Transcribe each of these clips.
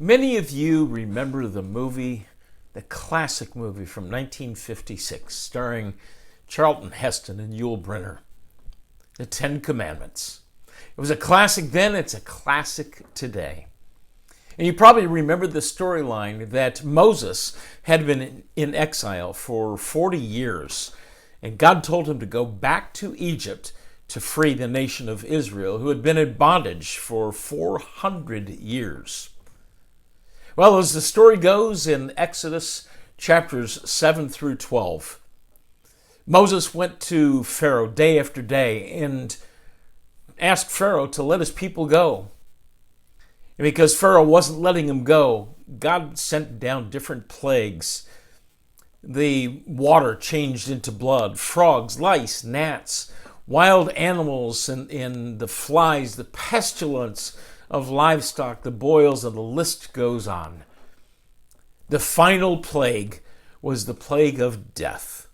Many of you remember the classic movie from 1956, starring Charlton Heston and Yul Brynner, The Ten Commandments. It was a classic then, it's a classic today. And you probably remember the storyline that Moses had been in exile for 40 years, and God told him to go back to Egypt to free the nation of Israel, who had been in bondage for 400 years. Well, as the story goes in Exodus chapters 7 through 12, Moses went to Pharaoh day after day and asked Pharaoh to let his people go. And because Pharaoh wasn't letting him go, God sent down different plagues. The water changed into blood, frogs, lice, gnats, wild animals, and the flies, the pestilence of livestock, the boils, and the list goes on. The final plague was the plague of death,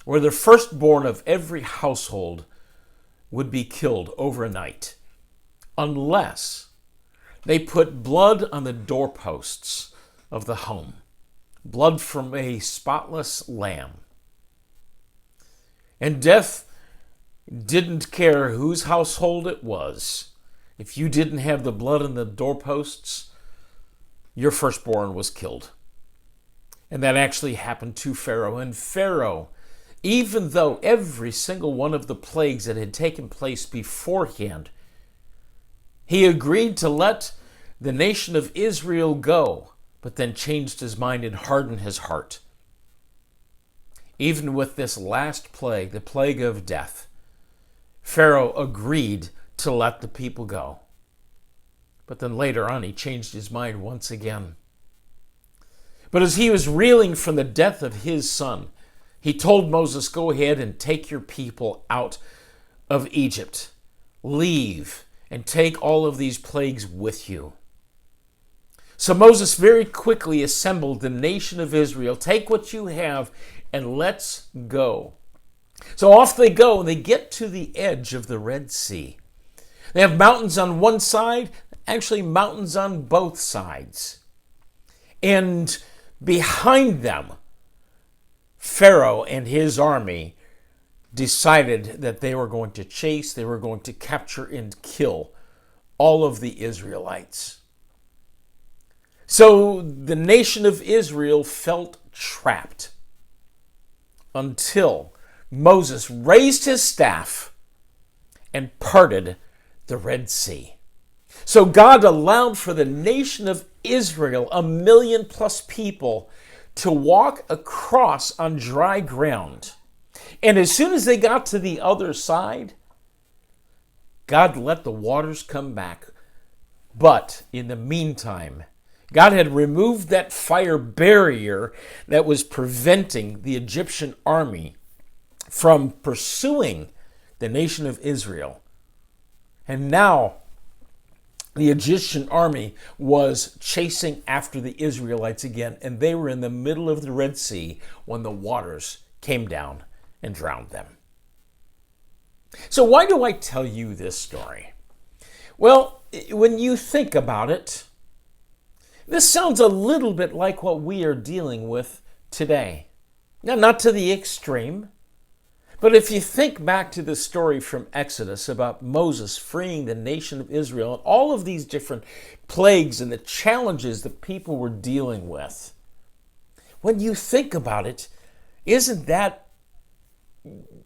where the firstborn of every household would be killed overnight, unless they put blood on the doorposts of the home, blood from a spotless lamb. And death didn't care whose household it was. If you didn't have the blood on the doorposts, your firstborn was killed. And that actually happened to Pharaoh. And Pharaoh, even though every single one of the plagues that had taken place beforehand, he agreed to let the nation of Israel go, but then changed his mind and hardened his heart. Even with this last plague, the plague of death, Pharaoh agreed to let the people go. But then later on, he changed his mind once again. But as he was reeling from the death of his son, he told Moses, go ahead and take your people out of Egypt. Leave and take all of these plagues with you. So Moses very quickly assembled the nation of Israel. Take what you have and let's go. So off they go, and they get to the edge of the Red Sea. They have mountains on one side, actually mountains on both sides. And behind them, Pharaoh and his army decided that they were going to chase, they were going to capture and kill all of the Israelites. So the nation of Israel felt trapped until Moses raised his staff and parted the Red Sea. So God allowed for the nation of Israel, 1 million plus people, to walk across on dry ground. And as soon as they got to the other side, God let the waters come back. But in the meantime, God had removed that fire barrier that was preventing the Egyptian army from pursuing the nation of Israel. And now the Egyptian army was chasing after the Israelites again, and they were in the middle of the Red Sea when the waters came down and drowned them. So why do I tell you this story? Well, when you think about it, this sounds a little bit like what we are dealing with today. Now, not to the extreme, but if you think back to the story from Exodus about Moses freeing the nation of Israel and all of these different plagues and the challenges that people were dealing with, when you think about it, isn't that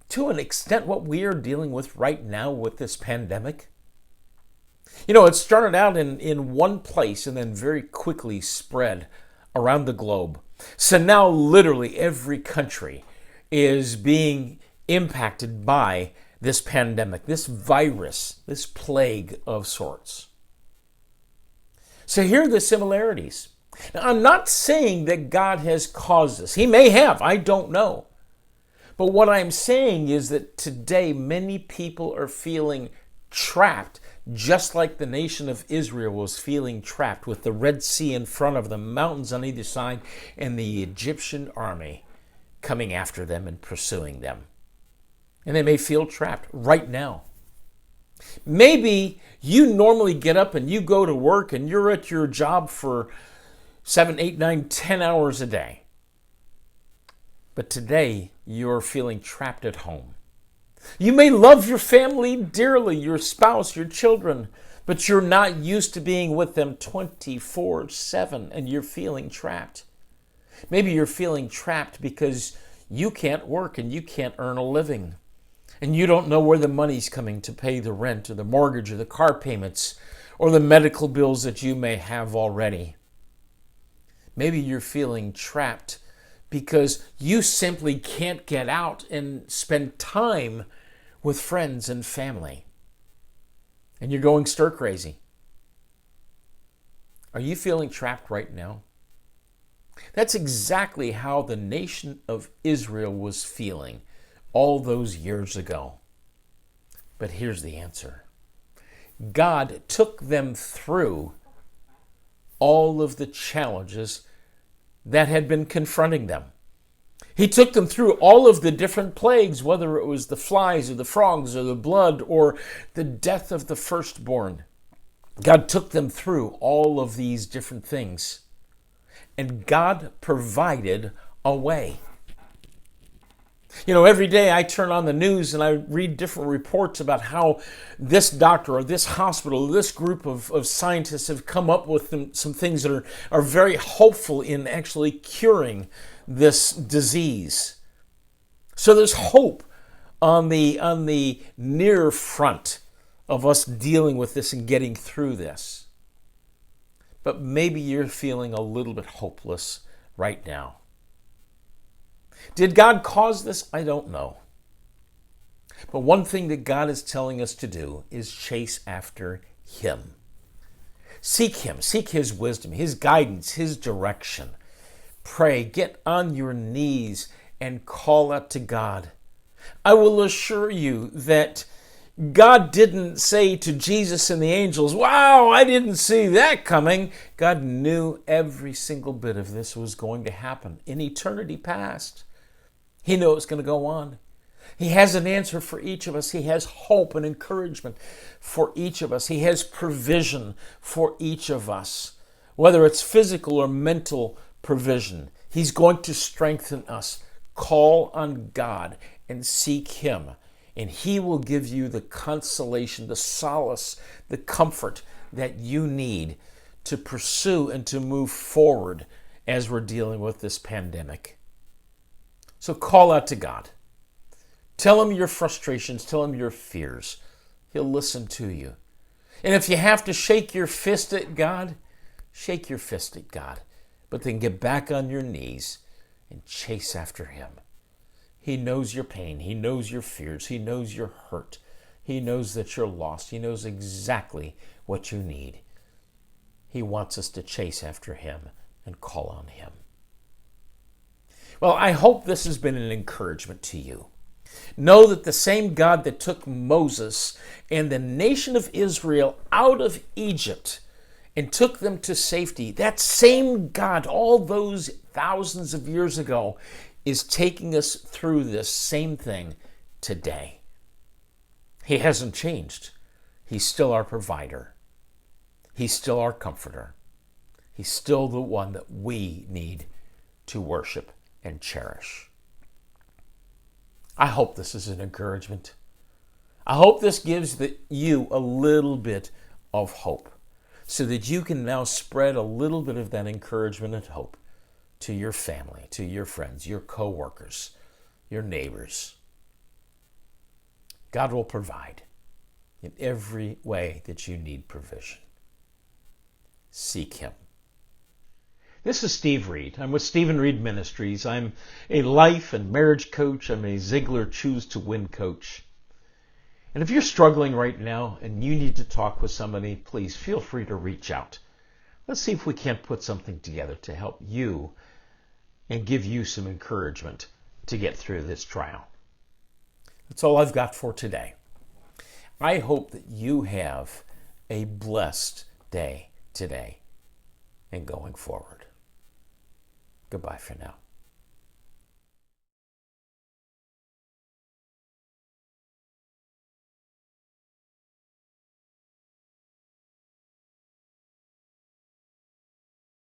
to an extent what we are dealing with right now with this pandemic? You know, it started out in one place and then very quickly spread around the globe. So now literally every country is being impacted by this pandemic, this virus, this plague of sorts. So here are the similarities. Now, I'm not saying that God has caused this. He may have, I don't know. But what I'm saying is that today many people are feeling trapped, just like the nation of Israel was feeling trapped with the Red Sea in front of them, mountains on either side, and the Egyptian army coming after them and pursuing them. And they may feel trapped right now. Maybe you normally get up and you go to work and you're at your job for 7, 8, 9, 10 hours a day. But today you're feeling trapped at home. You may love your family dearly, your spouse, your children, but you're not used to being with them 24/7 and you're feeling trapped. Maybe you're feeling trapped because you can't work and you can't earn a living. And you don't know where the money's coming to pay the rent or the mortgage or the car payments or the medical bills that you may have already. Maybe you're feeling trapped because you simply can't get out and spend time with friends and family. And you're going stir crazy. Are you feeling trapped right now? That's exactly how the nation of Israel was feeling all those years ago. But here's the answer. God took them through all of the challenges that had been confronting them. He took them through all of the different plagues, whether it was the flies or the frogs or the blood or the death of the firstborn. God took them through all of these different things. And God provided a way. You know, every day I turn on the news and I read different reports about how this doctor or this hospital, this group of scientists have come up with some things that are very hopeful in actually curing this disease. So there's hope on the near front of us dealing with this and getting through this. But maybe you're feeling a little bit hopeless right now. Did God cause this? I don't know. But one thing that God is telling us to do is chase after Him. Seek Him. Seek His wisdom, His guidance, His direction. Pray. Get on your knees and call out to God. I will assure you that God didn't say to Jesus and the angels, "Wow, I didn't see that coming." God knew every single bit of this was going to happen in eternity past. He knew it was going to go on. He has an answer for each of us. He has hope and encouragement for each of us. He has provision for each of us, whether it's physical or mental provision. He's going to strengthen us. Call on God and seek Him, and He will give you the consolation, the solace, the comfort that you need to pursue and to move forward as we're dealing with this pandemic. So call out to God. Tell Him your frustrations. Tell Him your fears. He'll listen to you. And if you have to shake your fist at God, shake your fist at God. But then get back on your knees and chase after Him. He knows your pain. He knows your fears. He knows your hurt. He knows that you're lost. He knows exactly what you need. He wants us to chase after Him and call on Him. Well, I hope this has been an encouragement to you. Know that the same God that took Moses and the nation of Israel out of Egypt and took them to safety, that same God, all those thousands of years ago, is taking us through this same thing today. He hasn't changed. He's still our provider. He's still our comforter. He's still the one that we need to worship and cherish. I hope this is an encouragement. I hope this gives you a little bit of hope so that you can now spread a little bit of that encouragement and hope to your family, to your friends, your co-workers, your neighbors. God will provide in every way that you need provision. Seek Him. This is Steve Reed. I'm with Stephen Reed Ministries. I'm a life and marriage coach. I'm a Ziglar Choose to Win coach. And if you're struggling right now and you need to talk with somebody, please feel free to reach out. Let's see if we can't put something together to help you and give you some encouragement to get through this trial. That's all I've got for today. I hope that you have a blessed day today and going forward. Goodbye for now.